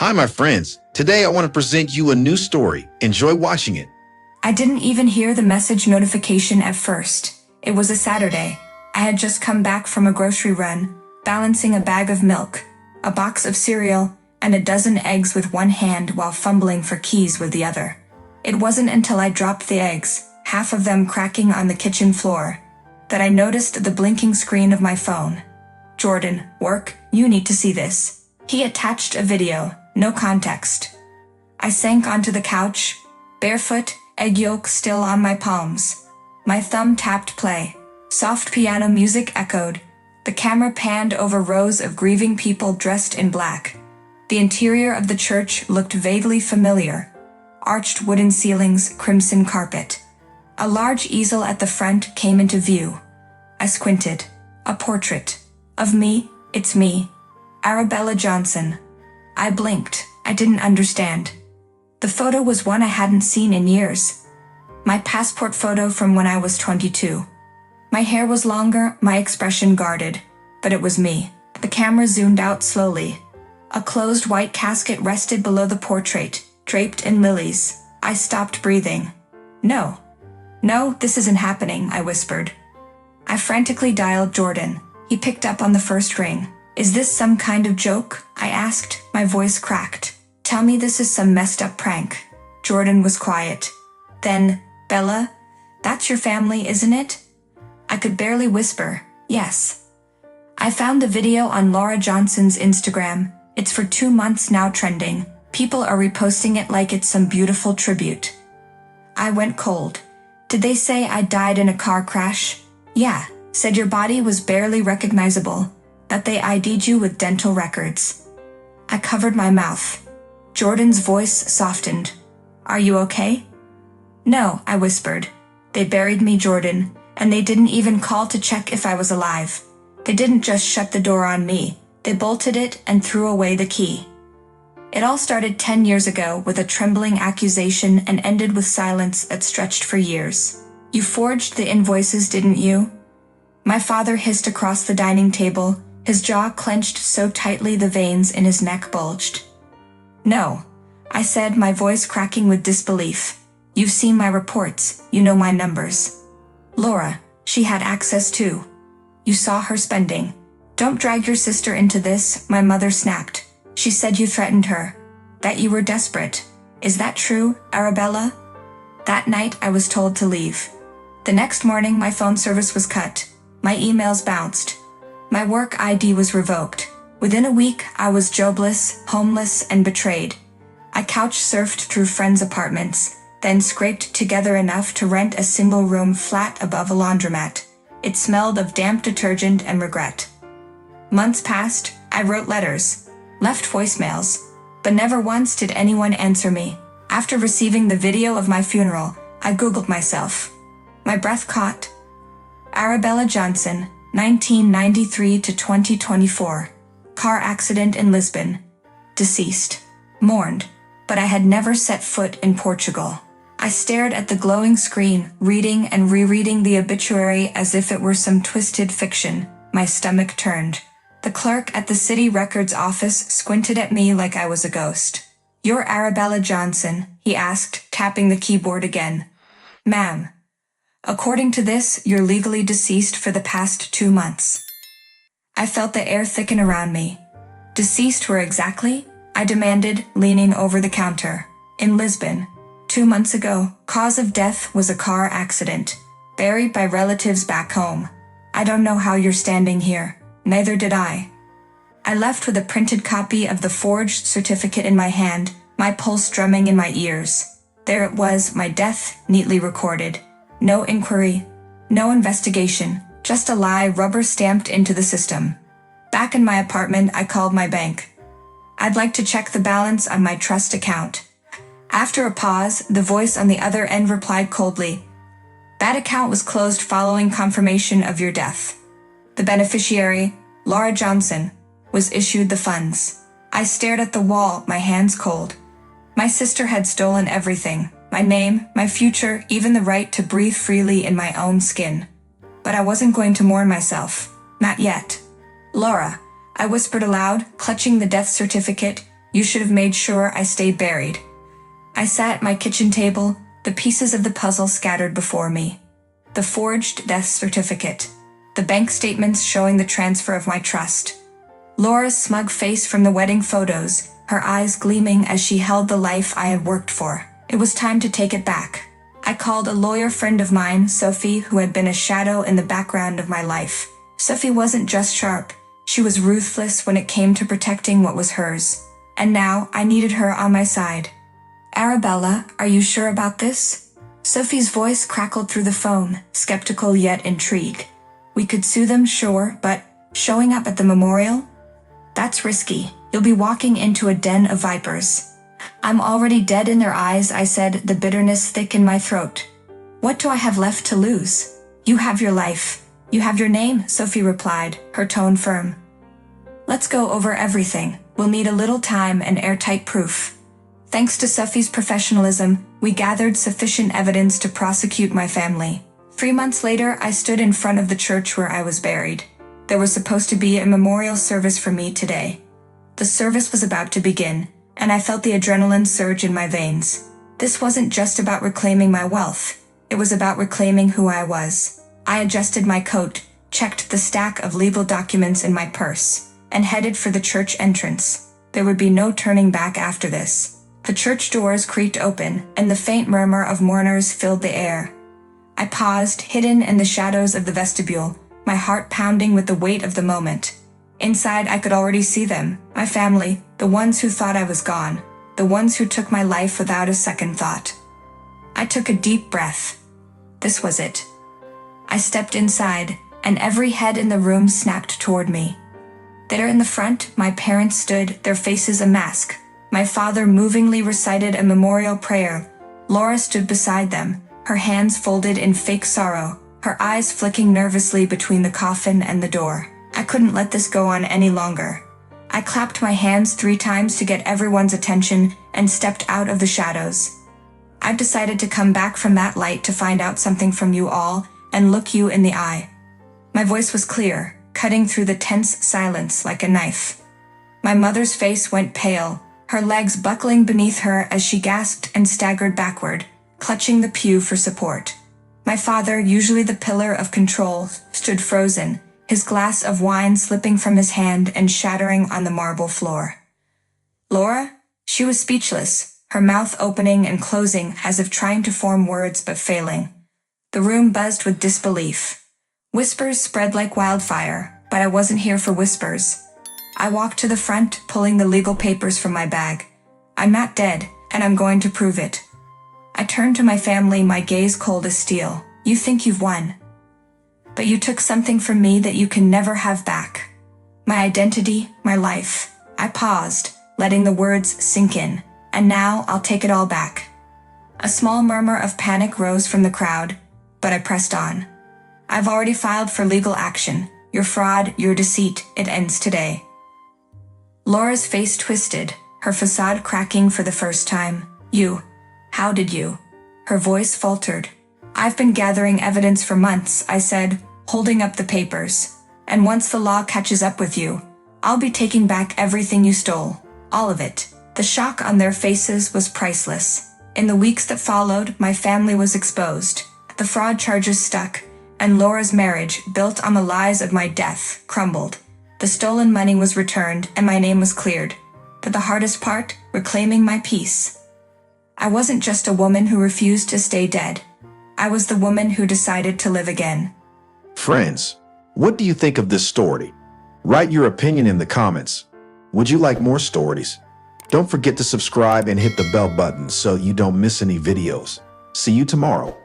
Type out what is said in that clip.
Hi, my friends. Today I want to present you a new story. Enjoy watching it. I didn't even hear the message notification at first. It was a Saturday. I had just come back from a grocery run, balancing a bag of milk, a box of cereal, and a dozen eggs with one hand while fumbling for keys with the other. It wasn't until I dropped the eggs, half of them cracking on the kitchen floor, that I noticed the blinking screen of my phone. Jordan, work, you need to see this. He attached a video, no context. I sank onto the couch, barefoot, egg yolk still on my palms. My thumb tapped play. Soft piano music echoed. The camera panned over rows of grieving people dressed in black. The interior of the church looked vaguely familiar. Arched wooden ceilings, crimson carpet. A large easel at the front came into view. I squinted. A portrait. Of me, it's me. Arabella Johnson. I blinked. I didn't understand. The photo was one I hadn't seen in years. My passport photo from when I was 22. My hair was longer, my expression guarded, but it was me. The camera zoomed out slowly. A closed white casket rested below the portrait, draped in lilies. I stopped breathing. No, this isn't happening, I whispered. I frantically dialed Jordan. He picked up on the first ring. Is this some kind of joke? I asked, my voice cracked. Tell me this is some messed up prank. Jordan was quiet. Then, Bella, that's your family, isn't it? I could barely whisper, yes. I found the video on Laura Johnson's Instagram. It's for 2 months now trending. People are reposting it like it's some beautiful tribute. I went cold. Did they say I died in a car crash? Yeah, said your body was barely recognizable, that they ID'd you with dental records. I covered my mouth. Jordan's voice softened. Are you okay? No, I whispered. They buried me, Jordan, and they didn't even call to check if I was alive. They didn't just shut the door on me. They bolted it and threw away the key. It all started 10 years ago with a trembling accusation and ended with silence that stretched for years. You forged the invoices, didn't you? My father hissed across the dining table, his jaw clenched so tightly the veins in his neck bulged. No, I said, my voice cracking with disbelief. You've seen my reports, you know my numbers. Laura, she had access too. You saw her spending. Don't drag your sister into this, my mother snapped. She said you threatened her, that you were desperate. Is that true, Arabella? That night I was told to leave. The next morning my phone service was cut. My emails bounced. My work ID was revoked. Within a week, I was jobless, homeless, and betrayed. I couch-surfed through friends' apartments, then scraped together enough to rent a single-room flat above a laundromat. It smelled of damp detergent and regret. Months passed, I wrote letters, left voicemails, but never once did anyone answer me. After receiving the video of my funeral, I Googled myself. My breath caught. Arabella Johnson, 1993 to 2024. Car accident in Lisbon. Deceased. Mourned. But I had never set foot in Portugal. I stared at the glowing screen, reading and rereading the obituary as if it were some twisted fiction. My stomach turned. The clerk at the city records office squinted at me like I was a ghost. You're Arabella Johnson, he asked, tapping the keyboard again. Ma'am. According to this, you're legally deceased for the past 2 months. I felt the air thicken around me. Deceased where exactly? I demanded, leaning over the counter. In Lisbon. 2 months ago, cause of death was a car accident. Buried by relatives back home. I don't know how you're standing here. Neither did I. I left with a printed copy of the forged certificate in my hand, my pulse drumming in my ears. There it was, my death, neatly recorded. No inquiry, no investigation, just a lie rubber-stamped into the system. Back in my apartment, I called my bank. I'd like to check the balance on my trust account. After a pause, the voice on the other end replied coldly, that account was closed following confirmation of your death. The beneficiary, Laura Johnson, was issued the funds. I stared at the wall, my hands cold. My sister had stolen everything. My name, my future, even the right to breathe freely in my own skin. But I wasn't going to mourn myself. Not yet. Laura, I whispered aloud, clutching the death certificate, You should have made sure I stayed buried. I sat at my kitchen table, the pieces of the puzzle scattered before me. The forged death certificate. The bank statements showing the transfer of my trust. Laura's smug face from the wedding photos, her eyes gleaming as she held the life I had worked for. It was time to take it back. I called a lawyer friend of mine, Sophie, who had been a shadow in the background of my life. Sophie wasn't just sharp, she was ruthless when it came to protecting what was hers. And now I needed her on my side. Arabella, are you sure about this? Sophie's voice crackled through the phone, skeptical yet intrigued. We could sue them, sure, but showing up at the memorial? That's risky. You'll be walking into a den of vipers. I'm already dead in their eyes, I said, the bitterness thick in my throat. What do I have left to lose? You have your life. You have your name, Sophie replied, her tone firm. Let's go over everything. We'll need a little time and airtight proof. Thanks to Sophie's professionalism, we gathered sufficient evidence to prosecute my family. 3 months later, I stood in front of the church where I was buried. There was supposed to be a memorial service for me today. The service was about to begin, and I felt the adrenaline surge in my veins. This wasn't just about reclaiming my wealth. It was about reclaiming who I was. I adjusted my coat, checked the stack of legal documents in my purse, and headed for the church entrance. There would be no turning back after this. The church doors creaked open, and the faint murmur of mourners filled the air. I paused, hidden in the shadows of the vestibule, my heart pounding with the weight of the moment. Inside, I could already see them, my family, the ones who thought I was gone, the ones who took my life without a second thought. I took a deep breath. This was it. I stepped inside, and every head in the room snapped toward me. There in the front, my parents stood, their faces a mask. My father movingly recited a memorial prayer. Laura stood beside them, her hands folded in fake sorrow, her eyes flicking nervously between the coffin and the door. I couldn't let this go on any longer. I clapped my hands 3 times to get everyone's attention and stepped out of the shadows. I've decided to come back from that light to find out something from you all and look you in the eye. My voice was clear, cutting through the tense silence like a knife. My mother's face went pale, her legs buckling beneath her as she gasped and staggered backward, clutching the pew for support. My father, usually the pillar of control, stood frozen, his glass of wine slipping from his hand and shattering on the marble floor. Laura? She was speechless, her mouth opening and closing as if trying to form words but failing. The room buzzed with disbelief. Whispers spread like wildfire, but I wasn't here for whispers. I walked to the front, pulling the legal papers from my bag. I'm not dead, and I'm going to prove it. I turned to my family, my gaze cold as steel. You think you've won. But you took something from me that you can never have back. My identity, my life. I paused, letting the words sink in. And now I'll take it all back. A small murmur of panic rose from the crowd, but I pressed on. I've already filed for legal action. Your fraud, your deceit, it ends today. Laura's face twisted, her facade cracking for the first time. How did you? Her voice faltered. I've been gathering evidence for months, I said, holding up the papers. And once the law catches up with you, I'll be taking back everything you stole. All of it. The shock on their faces was priceless. In the weeks that followed, my family was exposed. The fraud charges stuck, and Laura's marriage, built on the lies of my death, crumbled. The stolen money was returned, and my name was cleared. But the hardest part, reclaiming my peace. I wasn't just a woman who refused to stay dead. I was the woman who decided to live again. Friends, what do you think of this story? Write your opinion in the comments. Would you like more stories? Don't forget to subscribe and hit the bell button so you don't miss any videos. See you tomorrow.